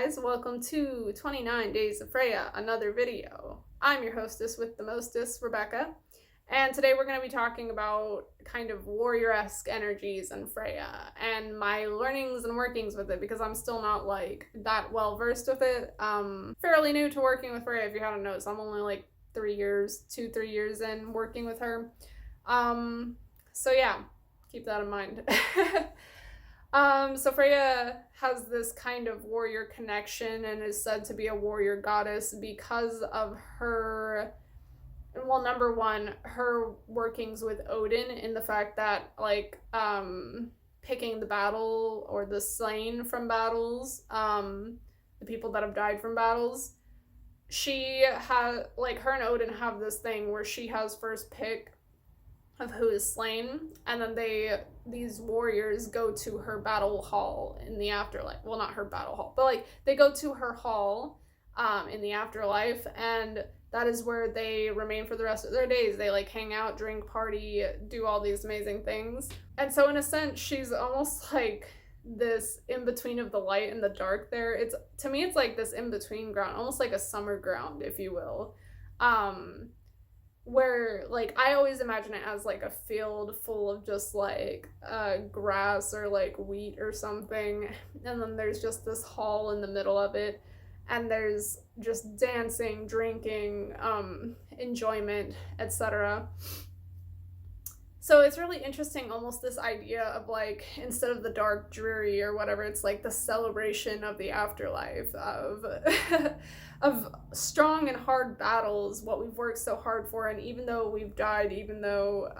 guys, welcome to 29 Days of Freya, another video. I'm your hostess with the mostest, Rebecca, and today we're going to be talking about kind of warrior-esque energies in Freya and my learnings and workings with it, because I'm still not like that well versed with it. Fairly new to working with Freya, if you hadn't noticed. I'm only like 3 years in working with her. So yeah, keep that in mind. So Freya has this kind of warrior connection and is said to be a warrior goddess because of her, well, number one, her workings with Odin, in the fact that, like, picking the battle or the slain from battles, the people that have died from battles, she has, like, her and Odin have this thing where she has first pick of who is slain, and then these warriors go to her battle hall in the afterlife. Well, not her battle hall, but like they go to her hall in the afterlife, and that is where they remain for the rest of their days. They like hang out, drink, party, do all these amazing things. And so in a sense, she's almost like this in between of the light and the dark there. It's, to me, it's like this in between ground, almost like a summer ground, if you will. Where, like, I always imagine it as like a field full of just like grass or like wheat or something, and then there's just this hall in the middle of it, and there's just dancing, drinking, enjoyment, etc. So it's really interesting, almost this idea of like, instead of the dark, dreary or whatever, it's like the celebration of the afterlife, of of strong and hard battles, what we've worked so hard for. And even though we've died, even though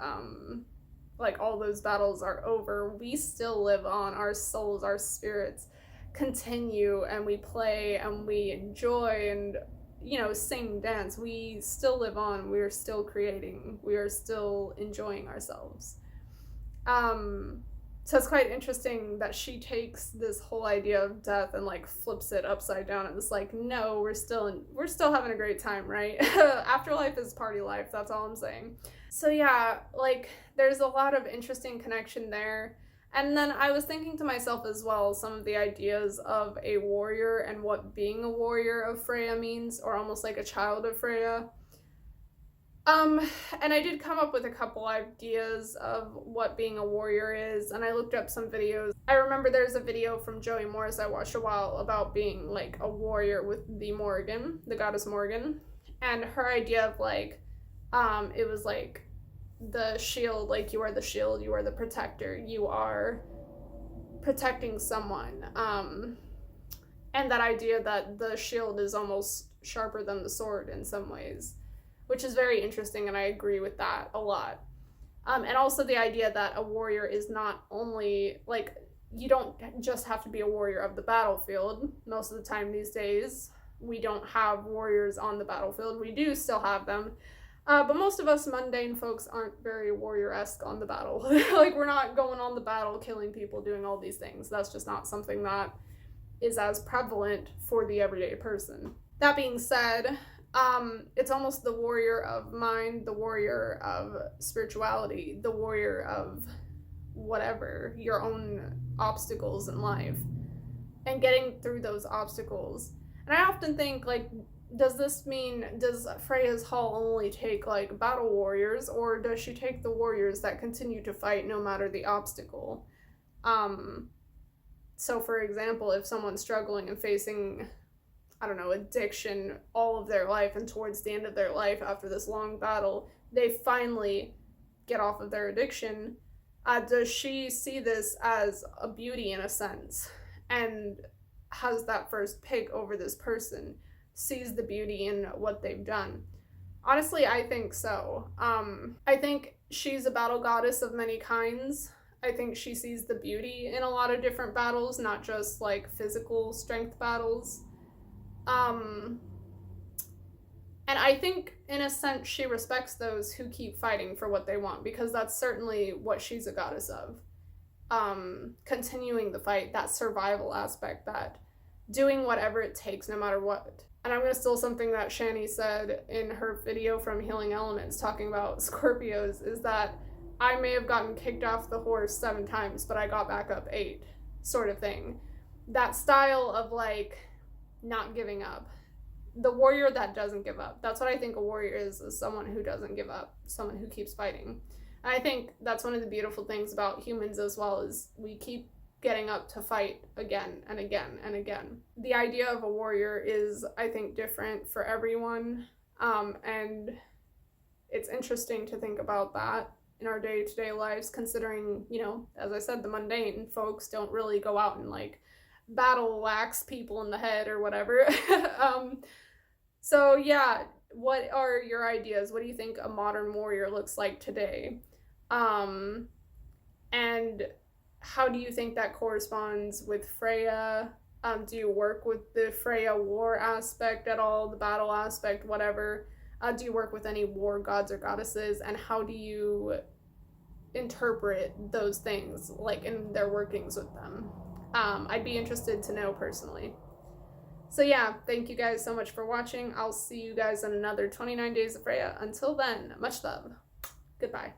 like all those battles are over, we still live on. Our souls, our spirits continue, and we play and we enjoy and, you know, sing, dance. We still live on. We are still creating. We are still enjoying ourselves. So it's quite interesting that she takes this whole idea of death and like flips it upside down, and it's like, no, we're still having a great time, right? Afterlife is party life. That's all I'm saying. So yeah, like there's a lot of interesting connection there. And then I was thinking to myself as well, some of the ideas of a warrior and what being a warrior of Freya means, or almost like a child of Freya. And I did come up with a couple ideas of what being a warrior is, and I looked up some videos. I remember there's a video from Joey Morris I watched a while about being like a warrior with the Morgan, the goddess Morgan, and her idea of like, it was like the shield, like you are the shield, you are the protector, you are protecting someone, and that idea that the shield is almost sharper than the sword in some ways, which is very interesting, and I agree with that a lot. And also the idea that a warrior is not only, like, you don't just have to be a warrior of the battlefield. Most of the time these days, we don't have warriors on the battlefield. We do still have them, but most of us mundane folks aren't very warrior-esque on the battle. Like, we're not going on the battle, killing people, doing all these things. That's just not something that is as prevalent for the everyday person. That being said, it's almost the warrior of mind, the warrior of spirituality, the warrior of whatever, your own obstacles in life, and getting through those obstacles. And I often think, like, does this mean, does Freya's hall only take like battle warriors, or does she take the warriors that continue to fight no matter the obstacle? So for example, if someone's struggling and facing, I don't know, addiction all of their life, and towards the end of their life, after this long battle, they finally get off of their addiction, does she see this as a beauty in a sense, and has that first pick over this person, sees the beauty in what they've done? Honestly, I think so. I think she's a battle goddess of many kinds. I think she sees the beauty in a lot of different battles, not just like physical strength battles. And I think, in a sense, she respects those who keep fighting for what they want, because that's certainly what she's a goddess of. Continuing the fight, that survival aspect, that doing whatever it takes no matter what. And I'm going to steal something that Shani said in her video from Healing Elements talking about Scorpios, is that I may have gotten kicked off the horse 7 times, but I got back up 8, sort of thing. That style of like, not giving up. The warrior that doesn't give up. That's what I think a warrior is someone who doesn't give up, someone who keeps fighting. And I think that's one of the beautiful things about humans as well, is we keep getting up to fight again and again and again. The idea of a warrior is, I think, different for everyone. And it's interesting to think about that in our day-to-day lives, considering, you know, as I said, the mundane folks don't really go out and like battle axe people in the head or whatever. So yeah, what are your ideas? What do you think a modern warrior looks like today? And how do you think that corresponds with Freya? Do you work with the Freya war aspect at all, the battle aspect, whatever? Do you work with any war gods or goddesses? And how do you interpret those things, like in their workings with them? I'd be interested to know personally. So yeah, thank you guys so much for watching. I'll see you guys in another 29 Days of Freya. Until then, much love. Goodbye.